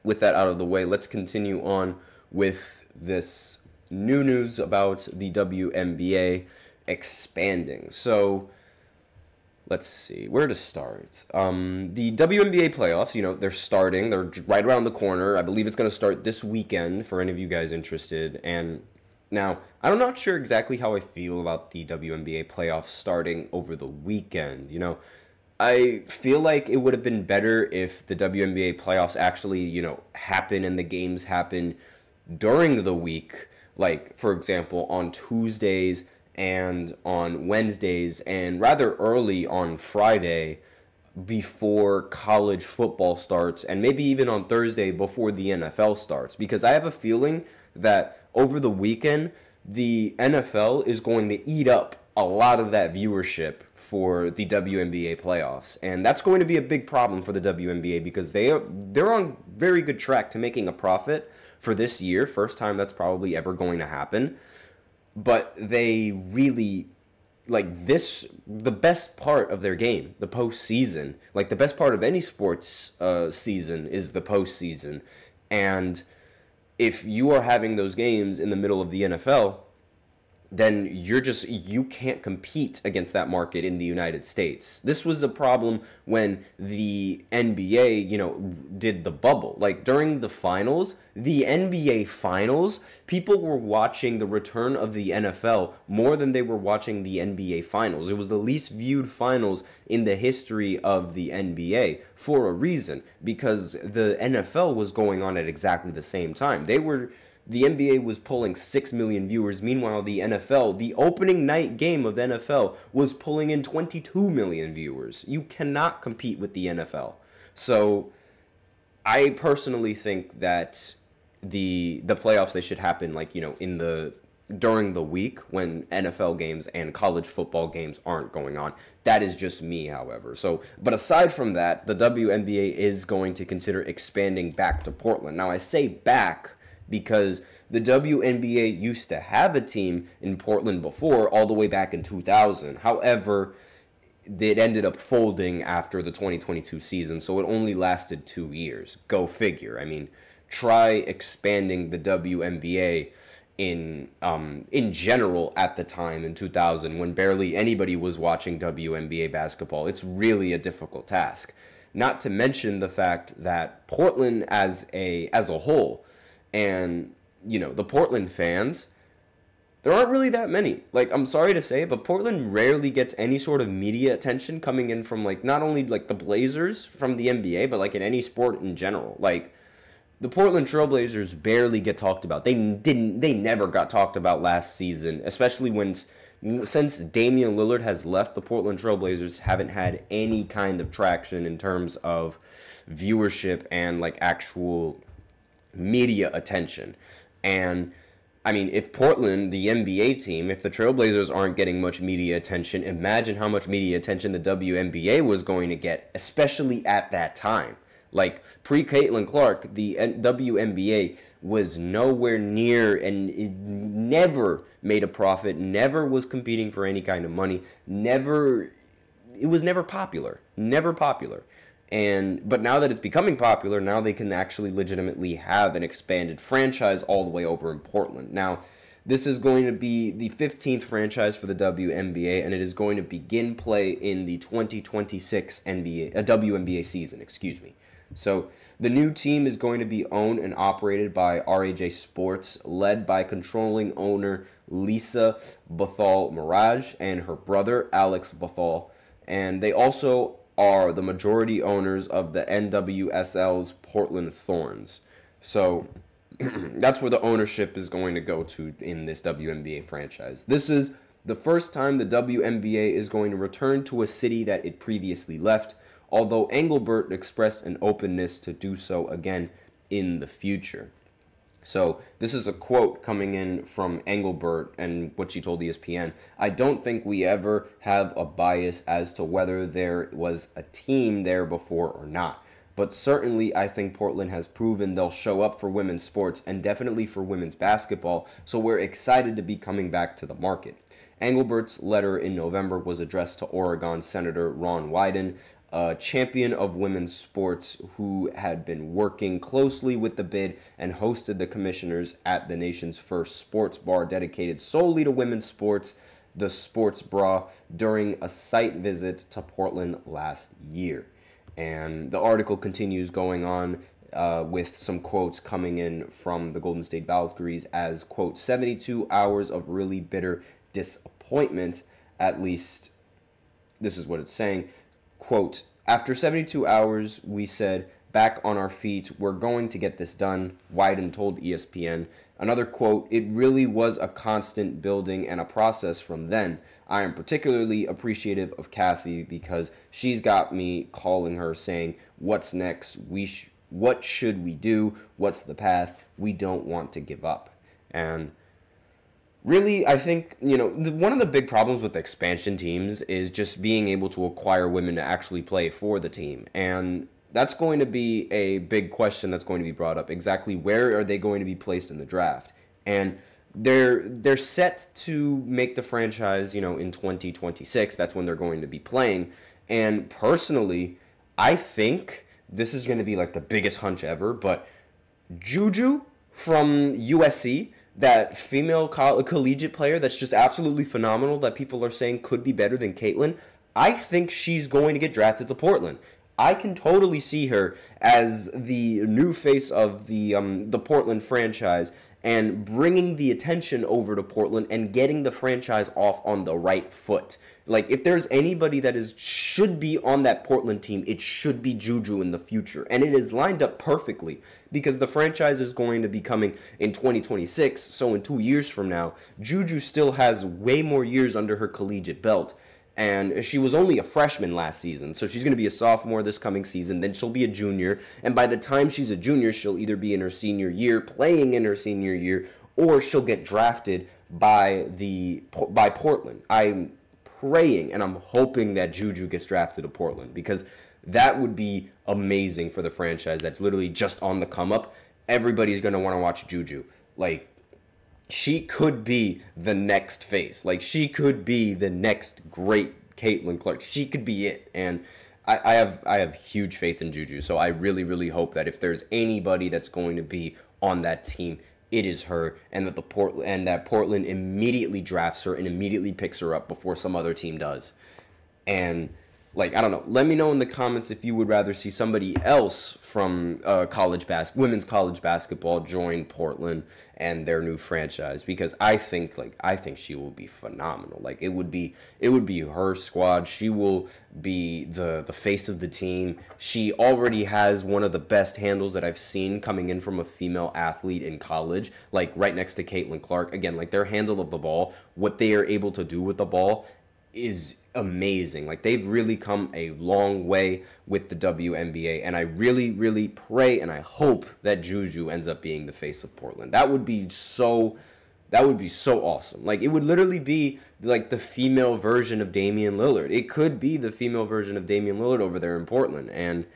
with that out of the way, let's continue on with this new news about the WNBA expanding. So let's see where to start. The WNBA playoffs, they're starting. They're right around the corner. I believe it's going to start this weekend for any of you guys interested. And now, I'm not sure exactly how I feel about the WNBA playoffs starting over the weekend. I feel like it would have been better if the WNBA playoffs actually, happen and the games happen during the week. Like, for example, on Tuesdays and on Wednesdays and rather early on Friday before college football starts, and maybe even on Thursday before the NFL starts, because I have a feeling that over the weekend the NFL is going to eat up a lot of that viewership for the WNBA playoffs, and that's going to be a big problem for the WNBA because they're on very good track to making a profit for this year, first time that's probably ever going to happen. But they really, the best part of their game, the postseason, the best part of any sports season is the postseason. And if you are having those games in the middle of the NFL, then you can't compete against that market in the United States. This was a problem when the NBA, did the bubble. Like during the finals, the NBA finals, people were watching the return of the NFL more than they were watching the NBA finals. It was the least viewed finals in the history of the NBA for a reason, because the NFL was going on at exactly the same time. The NBA was pulling 6 million viewers. Meanwhile, the NFL, the opening night game of the NFL, was pulling in 22 million viewers. You cannot compete with the NFL. So I personally think that the playoffs, they should happen during the week when NFL games and college football games aren't going on. That is just me, however. But aside from that, the WNBA is going to consider expanding back to Portland. Now, I say back because the WNBA used to have a team in Portland before, all the way back in 2000. However, it ended up folding after the 2022 season, so it only lasted 2 years. Go figure. I mean, try expanding the WNBA in general at the time in 2000 when barely anybody was watching WNBA basketball. It's really a difficult task. Not to mention the fact that Portland as a whole, and, the Portland fans, there aren't really that many. I'm sorry to say, but Portland rarely gets any sort of media attention coming in from, not only, the Blazers from the NBA, but, in any sport in general. The Portland Trailblazers barely get talked about. They never got talked about last season, especially since Damian Lillard has left, the Portland Trailblazers haven't had any kind of traction in terms of viewership and, actual media attention. And I mean, if Portland, the NBA team, if the Trailblazers aren't getting much media attention, imagine how much media attention the WNBA was going to get, especially at that time. Pre-Caitlin Clark, the WNBA was nowhere near, and it never made a profit, never was competing for any kind of money, it was never popular. But now that it's becoming popular, now they can actually legitimately have an expanded franchise all the way over in Portland. Now, this is going to be the 15th franchise for the WNBA, and it is going to begin play in the 2026 WNBA season, So the new team is going to be owned and operated by RAJ Sports, led by controlling owner Lisa Bethal-Mirage and her brother Alex Bethal. And they also are the majority owners of the NWSL's Portland Thorns. So that's where the ownership is going to go to in this WNBA franchise. This is the first time the WNBA is going to return to a city that it previously left, although Engelbert expressed an openness to do so again in the future. So this is a quote coming in from Engelbert and what she told ESPN. "I don't think we ever have a bias as to whether there was a team there before or not. But certainly I think Portland has proven they'll show up for women's sports and definitely for women's basketball, so we're excited to be coming back to the market." Engelbert's letter in November was addressed to Oregon Senator Ron Wyden, a champion of women's sports who had been working closely with the bid and hosted the commissioners at the nation's first sports bar dedicated solely to women's sports, the Sports Bra, during a site visit to Portland last year. And the article continues going on with some quotes coming in from the Golden State Valkyries as, quote, 72 hours of really bitter disappointment, at least this is what it's saying. Quote, after 72 hours, we said, back on our feet, we're going to get this done, Wyden told ESPN. Another quote, it really was a constant building and a process from then. I am particularly appreciative of Kathy because she's got me calling her saying, what's next? What should we do? What's the path? We don't want to give up. And really, I think, one of the big problems with expansion teams is just being able to acquire women to actually play for the team. And that's going to be a big question that's going to be brought up. Exactly where are they going to be placed in the draft? And they're set to make the franchise, in 2026. That's when they're going to be playing. And personally, I think this is going to be like the biggest hunch ever, but Juju from USC, that female collegiate player that's just absolutely phenomenal that people are saying could be better than Caitlin, I think she's going to get drafted to Portland. I can totally see her as the new face of the Portland franchise and bringing the attention over to Portland and getting the franchise off on the right foot. Like, if there's anybody that should be on that Portland team, it should be Juju in the future. And it is lined up perfectly because the franchise is going to be coming in 2026. So in 2 years from now, Juju still has way more years under her collegiate belt. And she was only a freshman last season, so she's going to be a sophomore this coming season. Then she'll be a junior, and by the time she's a junior, she'll either be in her senior year, playing in her senior year, or she'll get drafted by Portland. I'm praying and I'm hoping that Juju gets drafted to Portland because that would be amazing for the franchise that's literally just on the come up. Everybody's going to want to watch Juju. Like, she could be the next face. Like, she could be the next great Caitlin Clark. She could be it. And I have huge faith in Juju. So I really, really hope that if there's anybody that's going to be on that team, it is her, and that Portland immediately drafts her and immediately picks her up before some other team does. And like, I don't know. Let me know in the comments if you would rather see somebody else from women's college basketball join Portland and their new franchise, because I think she will be phenomenal. Like, it would be her squad. She will be the face of the team. She already has one of the best handles that I've seen coming in from a female athlete in college, like right next to Caitlin Clark. Again, like, their handle of the ball, what they are able to do with the ball is amazing. Like, they've really come a long way with the WNBA, and I really, really pray and I hope that Juju ends up being the face of Portland. That would be so awesome. Like, it would literally be like the female version of Damian Lillard. It could be the female version of Damian Lillard over there in Portland, and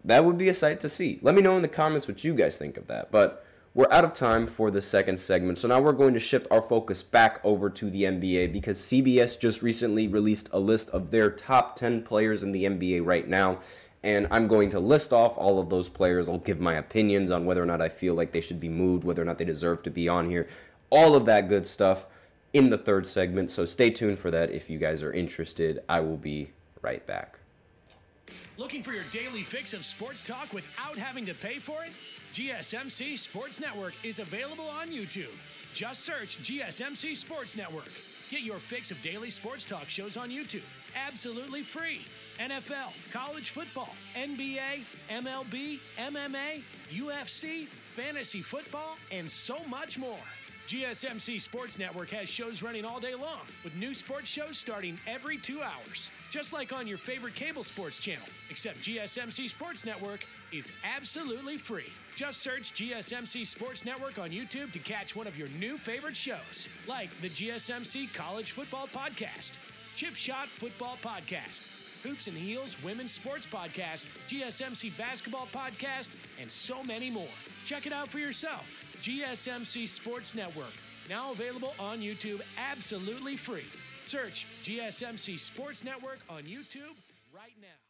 that would be a sight to see. Let me know in the comments what you guys think of that. But we're out of time for the second segment, so now we're going to shift our focus back over to the NBA because CBS just recently released a list of their top 10 players in the NBA right now, and I'm going to list off all of those players. I'll give my opinions on whether or not I feel like they should be moved, whether or not they deserve to be on here, all of that good stuff in the third segment, so stay tuned for that if you guys are interested. I will be right back. Looking for your daily fix of sports talk without having to pay for it? GSMC Sports Network is available on YouTube. Just search GSMC Sports Network. Get your fix of daily sports talk shows on YouTube, absolutely free. NFL, college football, NBA, MLB, MMA, UFC, fantasy football, and so much more. GSMC Sports Network has shows running all day long, with new sports shows starting every 2 hours. Just like on your favorite cable sports channel, except GSMC Sports Network is absolutely free. Just search GSMC Sports Network on YouTube to catch one of your new favorite shows, like the GSMC College Football Podcast, Chip Shot Football Podcast, Hoops and Heels Women's Sports Podcast, GSMC Basketball Podcast, and so many more. Check it out for yourself. GSMC Sports Network, now available on YouTube absolutely free. Search GSMC Sports Network on YouTube right now.